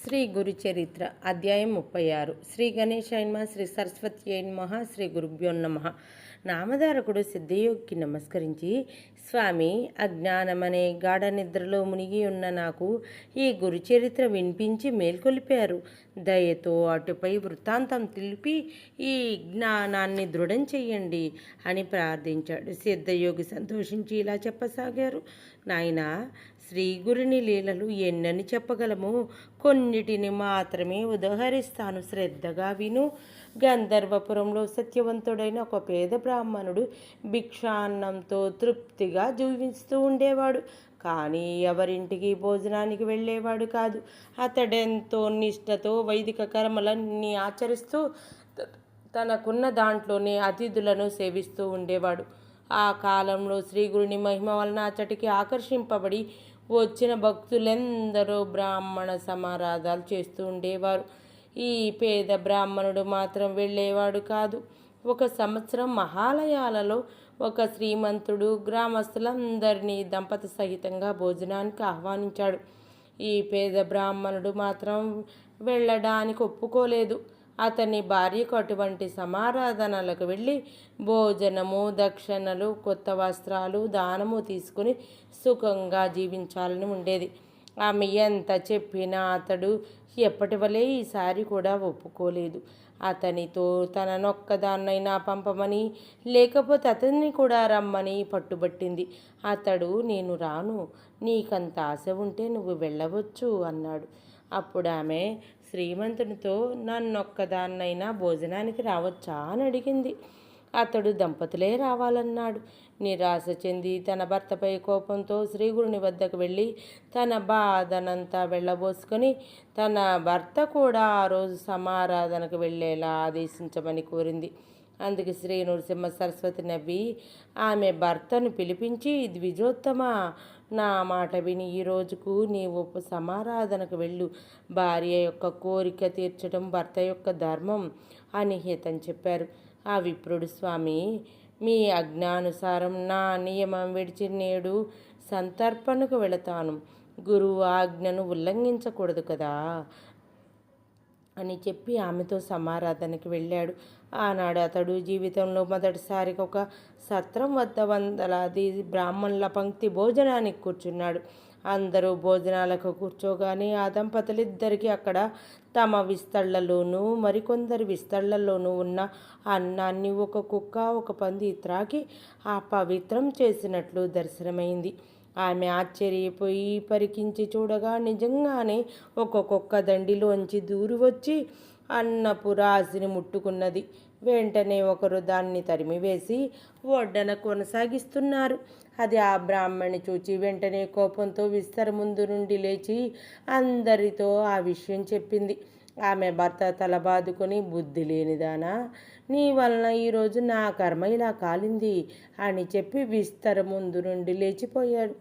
శ్రీ గురు చరిత్ర అధ్యాయం 36 శ్రీ గణేశాయ నమః శ్రీ సరస్వత్యై నమః శ్రీ గురుభ్యో నమః. నామధారకుడు సిద్ధయోగికి నమస్కరించి, స్వామి, అజ్ఞానమనే గాఢ నిద్రలో మునిగి ఉన్న నాకు ఈ గురుచరిత్ర వినిపించి మేల్కొలిపారు. దయతో అటుపై వృత్తాంతం తెలిపి ఈ జ్ఞానాన్ని దృఢం చెయ్యండి అని ప్రార్థించాడు. సిద్ధయోగి సంతోషించి ఇలా చెప్పసాగారు. నాయనా, శ్రీగురుని లీలలు ఎన్నని చెప్పగలము, కొన్నిటిని మాత్రమే ఉదహరిస్తాను, శ్రద్ధగా విను. గంధర్వపురంలో సత్యవంతుడైన ఒక పేద బ్రాహ్మణుడు భిక్షాన్నంతో తృప్తిగా జీవిస్తూ ఉండేవాడు. కానీ ఎవరింటికి భోజనానికి వెళ్ళేవాడు కాదు. అతడెంతో నిష్ఠతో వైదిక కర్మలన్నీ ఆచరిస్తూ తనకున్న దాంట్లోనే అతిథులను సేవిస్తూ ఉండేవాడు. ఆ కాలంలో శ్రీగురుని మహిమ వలన అతడికి ఆకర్షింపబడి వచ్చిన భక్తులెందరో బ్రాహ్మణ సమారాధాలు చేస్తూ ఉండేవారు. ఈ పేద బ్రాహ్మణుడు మాత్రం వెళ్ళేవాడు కాదు. ఒక సంవత్సరం మహాలయాలలో ఒక శ్రీమంతుడు గ్రామస్తులందరినీ దంపతి సహితంగా భోజనానికి ఆహ్వానించాడు. ఈ పేద బ్రాహ్మణుడు మాత్రం వెళ్ళడానికి ఒప్పుకోలేదు. అతని భార్యకు అటువంటి సమారాధనలకు వెళ్ళి భోజనము, దక్షిణలు, కొత్త వస్త్రాలు, దానము తీసుకుని సుఖంగా జీవించాలని ఉండేది. ఆమె ఎంత చెప్పినా అతడు ఎప్పటి వలె ఈసారి కూడా ఒప్పుకోలేదు. అతనితో తననొక్కదాన్నైనా పంపమని, లేకపోతే అతన్ని కూడా రమ్మని పట్టుబట్టింది. అతడు, నేను రాను, నీకంత ఆశ ఉంటే నువ్వు వెళ్ళవచ్చు అన్నాడు. అప్పుడు ఆమె శ్రీమంతునితో, నన్నొక్కదాన్నైనా భోజనానికి రావచ్చా అని అడిగింది. అతడు దంపతులే రావాలన్నాడు. నిరాశ చెంది తన భర్తపై కోపంతో శ్రీగురుని వద్దకు వెళ్ళి తన బాధనంతా వెళ్ళబోసుకొని తన భర్త కూడా ఆ రోజు సమారాధనకు వెళ్ళేలా ఆదేశించమని కోరింది. అందుకు శ్రీ నృసింహ సరస్వతి నవ్వి ఆమె భర్తను పిలిపించి, ద్విజోత్తమ, నా మాట విని ఈ రోజుకు నీవు సమారాధనకు వెళ్ళు. భార్య యొక్క కోరిక తీర్చడం భర్త యొక్క ధర్మం అని హితం చెప్పారు. ఆ విప్రుడు, స్వామి, మీ ఆజ్ఞానుసారం నా నియమం విడిచి నేడు సంతర్పణకు వెళతాను. గురువు ఆజ్ఞను ఉల్లంఘించకూడదు కదా అని చెప్పి ఆమెతో సమారాధనకి వెళ్ళాడు. ఆనాడు అతడు జీవితంలో మొదటిసారిగా ఒక సత్రం వద్ద వందలాది బ్రాహ్మణుల పంక్తి భోజనానికి కూర్చున్నాడు. అందరూ భోజనాలకు కూర్చోగానే ఆ దంపతులిద్దరికీ అక్కడ తమ విస్తళ్లలోనూ మరికొందరి విస్తళ్లలోనూ ఉన్న అన్నాన్ని ఒక కుక్క, ఒక పంది త్రాగి అపవిత్రం చేసినట్లు దర్శనమైంది. ఆమె ఆశ్చర్యపోయి పరికించి చూడగా నిజంగానే ఒక కుక్క దండిలోంచి దూరి వచ్చి అన్నపు రాశిని ముట్టుకున్నది. వెంటనే ఒకరు దాన్ని తరిమివేసి వడ్డన కొనసాగిస్తున్నారు. అది ఆ బ్రాహ్మణి చూచి వెంటనే కోపంతో విస్తర ముందు నుండి లేచి అందరితో ఆ విషయం చెప్పింది. ఆమె భర్త తల బాదుకొని, బుద్ధి లేనిదానా, నీ వలన ఈరోజు నా కర్మ ఇలా కాలింది అని చెప్పి విస్తర ముందు నుండి లేచిపోయాడు.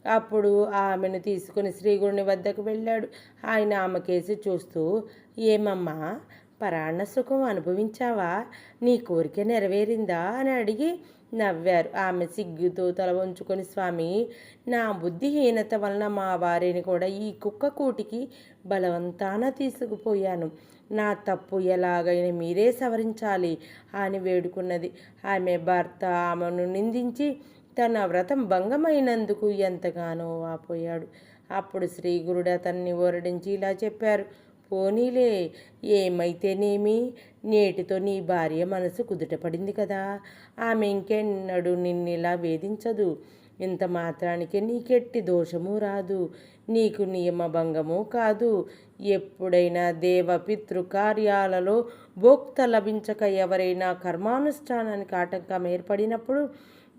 అప్పుడు ఆమెను తీసుకుని శ్రీగురుని వద్దకు వెళ్ళాడు. ఆయన ఆమె కేసి చూస్తూ, ఏమమ్మా, పరాణ సుఖం అనుభవించావా, నీ కోరిక నెరవేరిందా అని అడిగి నవ్వారు. ఆమె సిగ్గుతో తల వంచుకొని, స్వామి, నా బుద్ధిహీనత వలన మా వారిని కూడా ఈ కుక్క కూటికి బలవంతాన తీసుకుపోయాను. నా తప్పు ఎలాగైనా మీరే సవరించాలి అని వేడుకున్నది. ఆమె భర్త ఆమెను నిందించి తన వ్రతం భంగమైనందుకు ఎంతగానో వాపోయాడు. అప్పుడు శ్రీగురుడు అతన్ని ఓరడించి ఇలా చెప్పారు. పోనీలే, ఏమైతేనేమి, నేటితో నీ భార్య మనసు కుదుటపడింది కదా, ఆమె ఇంకెన్నడూ నిన్నిలా వేధించదు. ఇంత మాత్రానికి నీకెట్టి దోషము రాదు, నీకు నియమభంగము కాదు. ఎప్పుడైనా దేవపితృ కార్యాలలో భోక్త లభించక ఎవరైనా కర్మానుష్ఠానానికి ఆటంకం ఏర్పడినప్పుడు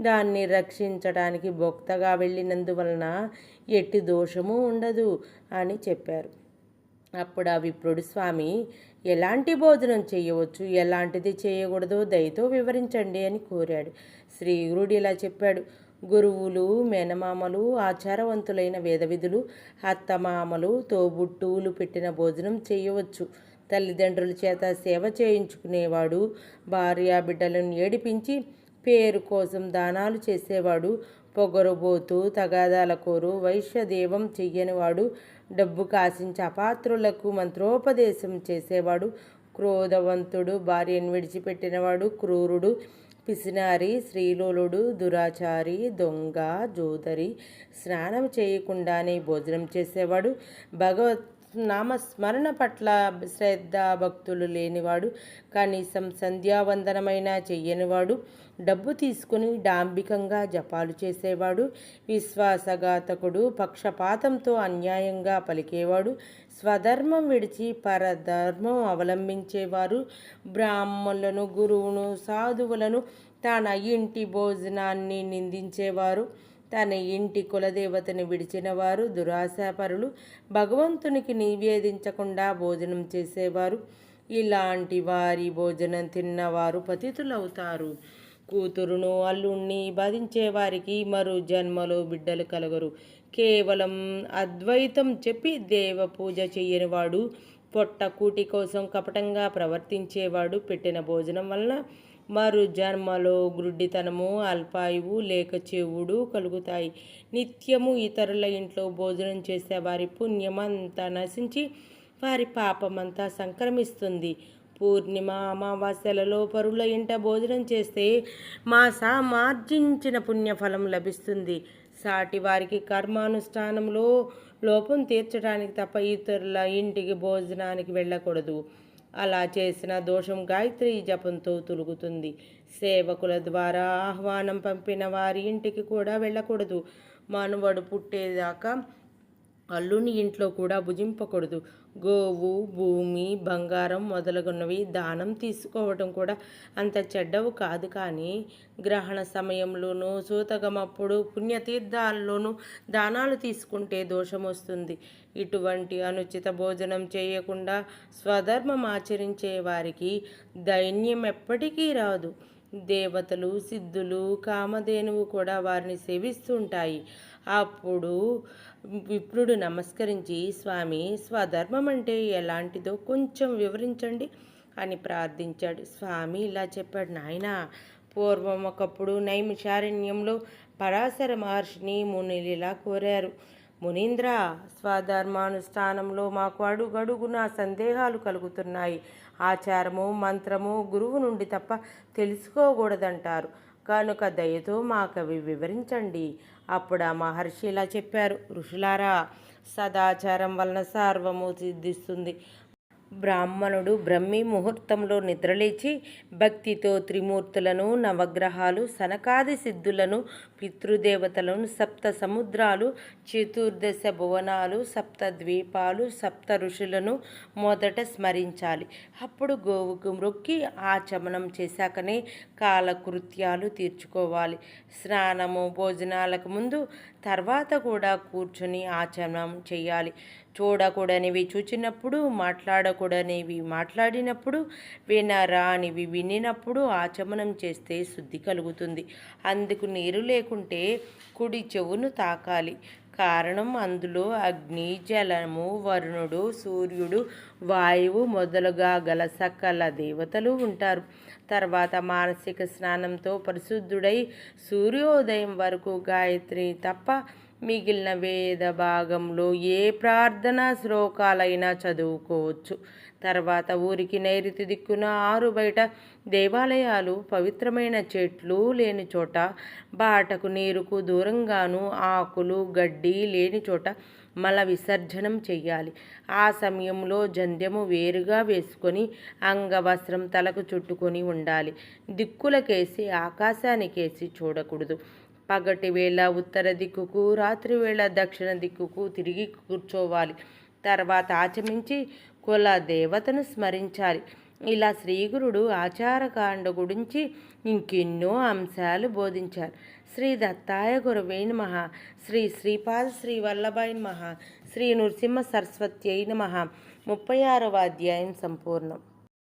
దాన్ని రక్షించడానికి భోక్తగా వెళ్ళినందువలన ఎట్టి దోషము ఉండదు అని చెప్పారు. అప్పుడు ఆ విప్రుడు, స్వామి, ఎలాంటి భోజనం చేయవచ్చు, ఎలాంటిది చేయకూడదో దయతో వివరించండి అని కోరాడు. శ్రీగురుడు ఇలా చెప్పాడు. గురువులు, మేనమామలు, ఆచారవంతులైన వేదవిధులు, అత్తమామలు, తోబుట్టువులు పెట్టిన భోజనం చేయవచ్చు. తల్లిదండ్రుల చేత సేవ చేయించుకునేవాడు, భార్యా బిడ్డలను ఏడిపించి పేరు కోసం దానాలు చేసేవాడు, పొగరుబోతు, తగాదాల కోరు, వైశ్యదేవం చెయ్యనివాడు, డబ్బు కాసించి అపాత్రులకు మంత్రోపదేశం చేసేవాడు, క్రోధవంతుడు, భార్యను విడిచిపెట్టినవాడు, క్రూరుడు, పిసినారి, శ్రీలోలుడు, దురాచారి, దొంగ, జోదరి, స్నానం చేయకుండానే భోజనం చేసేవాడు, భగవత్ నామస్మరణ పట్ల శ్రద్ధ భక్తులు లేనివాడు, కనీసం సంధ్యావందనమైనా చెయ్యనివాడు, డబ్బు తీసుకుని డాంబికంగా జపాలు చేసేవాడు, విశ్వాసఘాతకుడు, పక్షపాతంతో అన్యాయంగా పలికేవాడు, స్వధర్మం విడిచి పరధర్మం అవలంబించేవారు, బ్రాహ్మణులను, గురువును, సాధువులను, తన ఇంటి భోజనాన్ని నిందించేవారు, తన ఇంటి కులదేవతని విడిచినవారు, దురాశాపరులు, భగవంతునికి నివేదించకుండా భోజనం చేసేవారు. ఇలాంటి వారి భోజనం తిన్నవారు పతితులవుతారు. కూతురును, అల్లుణ్ణి బాధించే వారికి మరో జన్మలో బిడ్డలు కలగరు. కేవలం అద్వైతం చెప్పి దేవ పూజ చెయ్యనివాడు, పొట్ట కూటి కోసం కపటంగా ప్రవర్తించేవాడు పెట్టిన భోజనం వలన మరు జన్మలో గ్రుడ్డితనము, అల్పాయువు లేక చెవుడు కలుగుతాయి. నిత్యము ఇతరుల ఇంట్లో భోజనం చేసే వారి పుణ్యమంతా నశించి వారి పాపమంతా సంక్రమిస్తుంది. పూర్ణిమ, అమావాస్యలలో పరుల ఇంట భోజనం చేస్తే మాసామార్జించిన పుణ్యఫలం లభిస్తుంది. సాటి వారికి కర్మానుష్ఠానంలో లోపం తీర్చడానికి తప్ప ఇతరుల ఇంటికి భోజనానికి వెళ్ళకూడదు. అలా చేసిన దోషం గాయత్రి జపంతో తొలుగుతుంది. సేవకుల ద్వారా ఆహ్వానం పంపిన వారి ఇంటికి కూడా వెళ్ళకూడదు. మనువడు పుట్టేదాకా అల్లుని ఇంట్లో కూడా భుజింపకూడదు. గోవు, భూమి, బంగారం మొదలగున్నవి దానం తీసుకోవటం కూడా అంత చెడ్డవు కాదు. కానీ గ్రహణ సమయంలోనూ సూతకమప్పుడు పుణ్యతీర్థాల్లోనూ దానాలు తీసుకుంటే దోషం వస్తుంది. ఇటువంటి అనుచిత భోజనం చేయకుండా స్వధర్మం ఆచరించే వారికి దైన్యం ఎప్పటికీ రాదు. దేవతలు, సిద్ధులు, కామధేనువు కూడా వారిని సేవిస్తుంటాయి. అప్పుడు విప్రుడు నమస్కరించి, స్వామి, స్వధర్మం అంటే ఎలాంటిదో కొంచెం వివరించండి అని ప్రార్థించాడు. స్వామి ఇలా చెప్పాడు, నాయనా, పూర్వం ఒకప్పుడు నైమిషారణ్యంలో పరాశర మహర్షిని మునులు ఇలా కోరారు. మునీంద్ర, స్వధర్మానుష్ఠానంలో మాకు అడుగడుగున సందేహాలు కలుగుతున్నాయి. ఆచారము, మంత్రము గురువు నుండి తప్ప తెలుసుకోకూడదంటారు. కనుక దయతో మాకవి వివరించండి. అప్పుడు ఆ మహర్షి ఇలా చెప్పారు, ఋషులారా, సదాచారం వలన సర్వము సిద్ధిస్తుంది. బ్రాహ్మణుడు బ్రహ్మీ ముహూర్తంలో నిద్రలేచి భక్తితో త్రిమూర్తులను, నవగ్రహాలు, సనకాది సిద్ధులను, పితృదేవతలను, సప్త సముద్రాలు, చతుర్దశ భువనాలు, సప్త ద్వీపాలు, సప్త ఋషులను మొదట స్మరించాలి. అప్పుడు గోవుకు మ్రొక్కి ఆచమనం చేశాకనే కాలకృత్యాలు తీర్చుకోవాలి. స్నానము, భోజనాలకు ముందు తర్వాత కూడా కూర్చొని ఆచమనం చేయాలి. చూడకూడనివి చూచినప్పుడు, మాట్లాడకూడనివి మాట్లాడినప్పుడు, వినరానివి వినినప్పుడు ఆచమనం చేస్తే శుద్ధి కలుగుతుంది. అందుకు నీరు లేకుంటే కుడి చెవును తాకాలి. కారణం, అందులో అగ్ని, జలము, వరుణుడు, సూర్యుడు, వాయువు మొదలుగా గల సకల దేవతలు ఉంటారు. తర్వాత మానసిక స్నానంతో పరిశుద్ధుడై సూర్యోదయం వరకు గాయత్రి తప్ప మిగిలిన వేద భాగంలో ఏ ప్రార్థనా శ్లోకాలైనా చదువుకోవచ్చు. తర్వాత ఊరికి నైరుతి దిక్కున 6 బయట దేవాలయాలు, పవిత్రమైన చెట్లు లేని చోట, బాటకు నీరుకు దూరంగాను, ఆకులు గడ్డి లేని చోట మల విసర్జనం చెయ్యాలి. ఆ సమయంలో జంధ్యము వేరుగా వేసుకొని అంగవస్త్రం తలకు చుట్టుకొని ఉండాలి. దిక్కులకేసి ఆకాశానికేసి చూడకూడదు. పగటి వేళ ఉత్తర దిక్కుకు, రాత్రి వేళ దక్షిణ దిక్కుకు తిరిగి కూర్చోవాలి. తర్వాత ఆచమించి కుల దేవతను స్మరించాలి. ఇలా శ్రీగురుడు ఆచారకాండ గురించి ఇంకెన్నో అంశాలు బోధించారు. శ్రీ దత్తాయ గురవే నమః. శ్రీ శ్రీపాద శ్రీ వల్లభాయ నమః. శ్రీ నృసింహ సరస్వత్యై నమః. 36వ అధ్యాయం సంపూర్ణం.